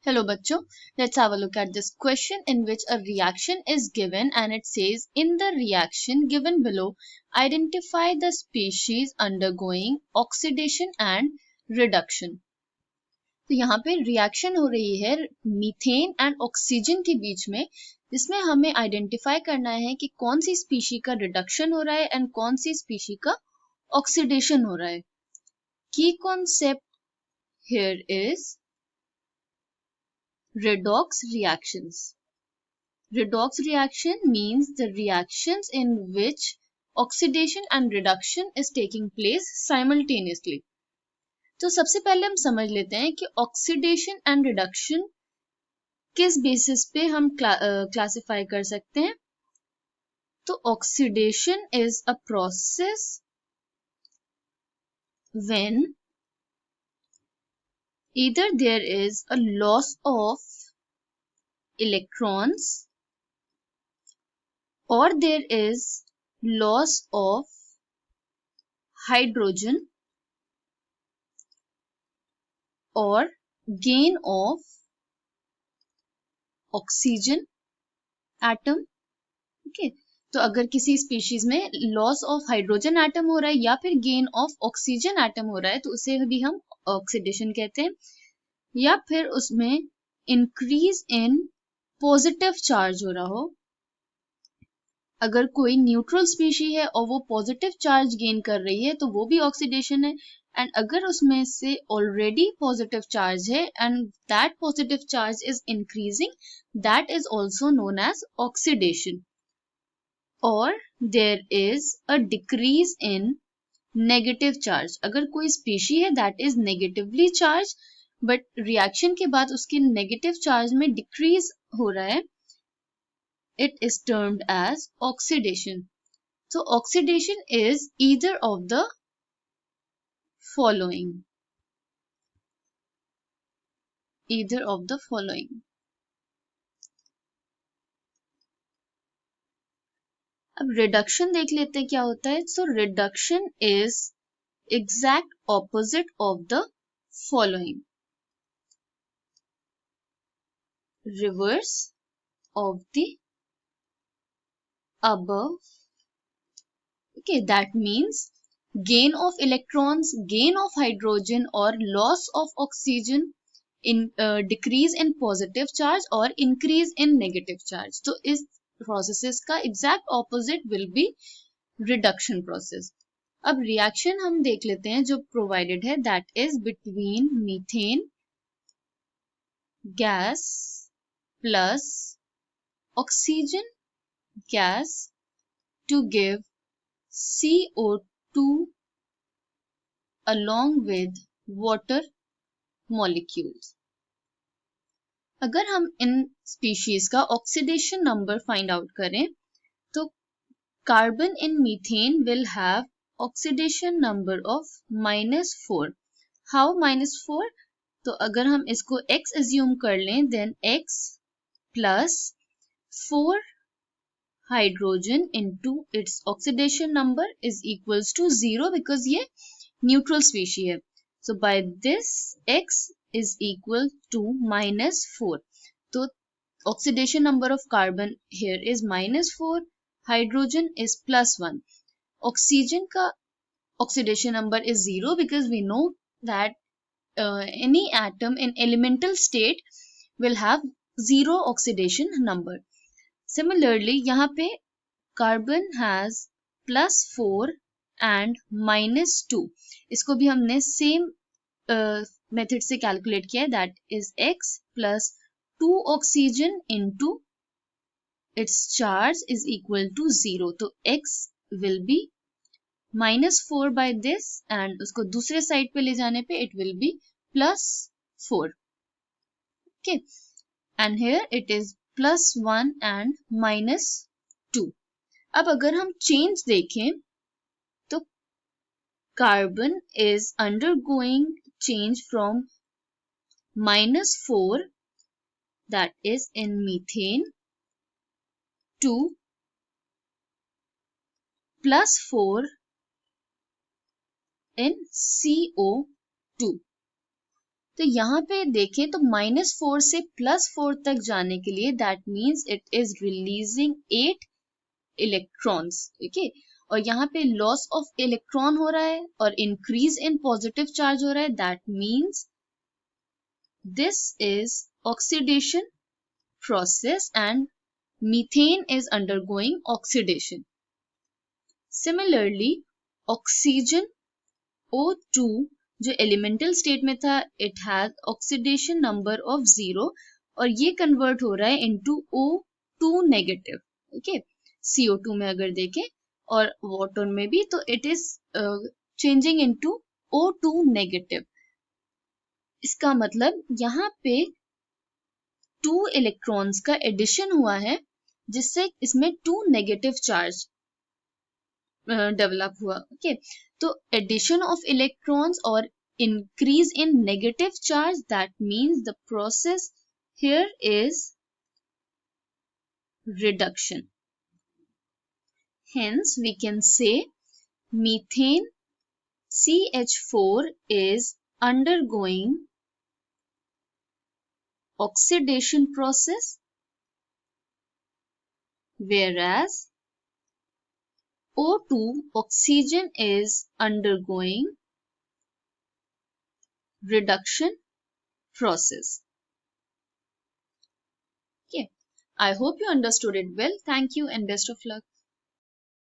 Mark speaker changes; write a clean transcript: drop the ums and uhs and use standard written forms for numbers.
Speaker 1: Hello bachcho, let's have a look at this question in which a reaction is given and it says in the reaction given below identify the species undergoing oxidation and reduction. तो यहाँ पे reaction हो रही है methane and oxygen के बीच में जिसमें हमें आइडेंटिफाई करना है कि कौन सी स्पीशी का रिडक्शन हो रहा है एंड कौन सी स्पीशी का ऑक्सीडेशन हो रहा है. की concept here is redox reactions. Redox reaction means the reactions in which oxidation and reduction is taking place simultaneously. तो सबसे पहले हम समझ लेते हैं कि ऑक्सीडेशन एंड रिडक्शन किस बेसिस पे हम क्लासिफाई कर सकते हैं. तो oxidation is a process when either there is a loss of electrons or there is loss of hydrogen or gain of oxygen atom. Okay, तो अगर किसी स्पीशीज में लॉस ऑफ हाइड्रोजन एटम हो रहा है या फिर गेन ऑफ ऑक्सीजन एटम हो रहा है तो उसे भी हम ऑक्सीडेशन कहते हैं. या फिर उसमें इंक्रीज इन पॉजिटिव चार्ज हो रहा हो. अगर कोई न्यूट्रल स्पीशी है और वो पॉजिटिव चार्ज गेन कर रही है तो वो भी ऑक्सीडेशन है. एंड अगर उसमें से ऑलरेडी पॉजिटिव चार्ज है and that positive charge is increasing, that is also known as oxidation. और there is a decrease in negative charge. अगर कोई स्पीशी है that is negatively charged but reaction के बाद उसके नेगेटिव चार्ज में decrease हो रहा है, it is termed as oxidation. So oxidation is either of the following. Either of the following. अब reduction देख लेते हैं क्या होता है. So reduction is exact opposite of the following. Reverse of the above. Okay, that means gain of electrons, gain of hydrogen or loss of oxygen, in decrease in positive charge or increase in negative charge. तो इस processes का exact opposite will be reduction process. अब reaction हम देख लेते हैं जो provided है, that is between methane gas plus oxygen gas to give CO2 along with water molecules. अगर हम इन स्पीशीज का ऑक्सीडेशन नंबर फाइंड आउट करें तो carbon in methane will have oxidation number of -4. How -4? तो अगर हम इसको x एज्यूम कर लें then x plus 4 hydrogen into its oxidation number is equals to 0 because ये न्यूट्रल स्पीशी है. So by this x is equal to -4. So oxidation number of carbon here is -4, hydrogen is +1. Oxygen का oxidation number is 0 because we know that any atom in elemental state will have 0 oxidation number. Similarly, यहाँ पे carbon has +4 and -2. इसको भी हमने same method से calculate किया है, that is x plus 2 oxygen into its charge is equal to 0. तो x will be -4 by this and उसको दूसरे साइड पे ले जाने पे it will be +4. Okay, and here it is +1 and -2. अब अगर हम चेंज देखें तो carbon is undergoing change from -4 that is in methane to +4 in CO2. तो यहाँ पे देखें तो -4 से +4 तक जाने के लिए that means it is releasing 8 electrons, ठीक है। और यहाँ पे लॉस ऑफ इलेक्ट्रॉन हो रहा है और इंक्रीज इन पॉजिटिव चार्ज हो रहा है, that means this is oxidation process and methane is undergoing oxidation. Similarly, oxygen O2 जो एलिमेंटल स्टेट में था, it has oxidation number of 0 और ये कन्वर्ट हो रहा है into O2 negative, okay. CO2 में अगर देखें और वाटर में भी, तो it is changing into O2 negative. इसका मतलब यहाँ पे 2 इलेक्ट्रॉन्स का एडिशन हुआ है जिससे इसमें 2 नेगेटिव चार्ज डेवलप हुआ, ओके. तो एडिशन ऑफ इलेक्ट्रॉन्स और increase in negative charge, that means the process here is reduction. Hence we can say methane CH4 is undergoing oxidation process, whereas O2 oxygen is undergoing reduction process. Okay, I hope you understood it well. Thank you and best of luck.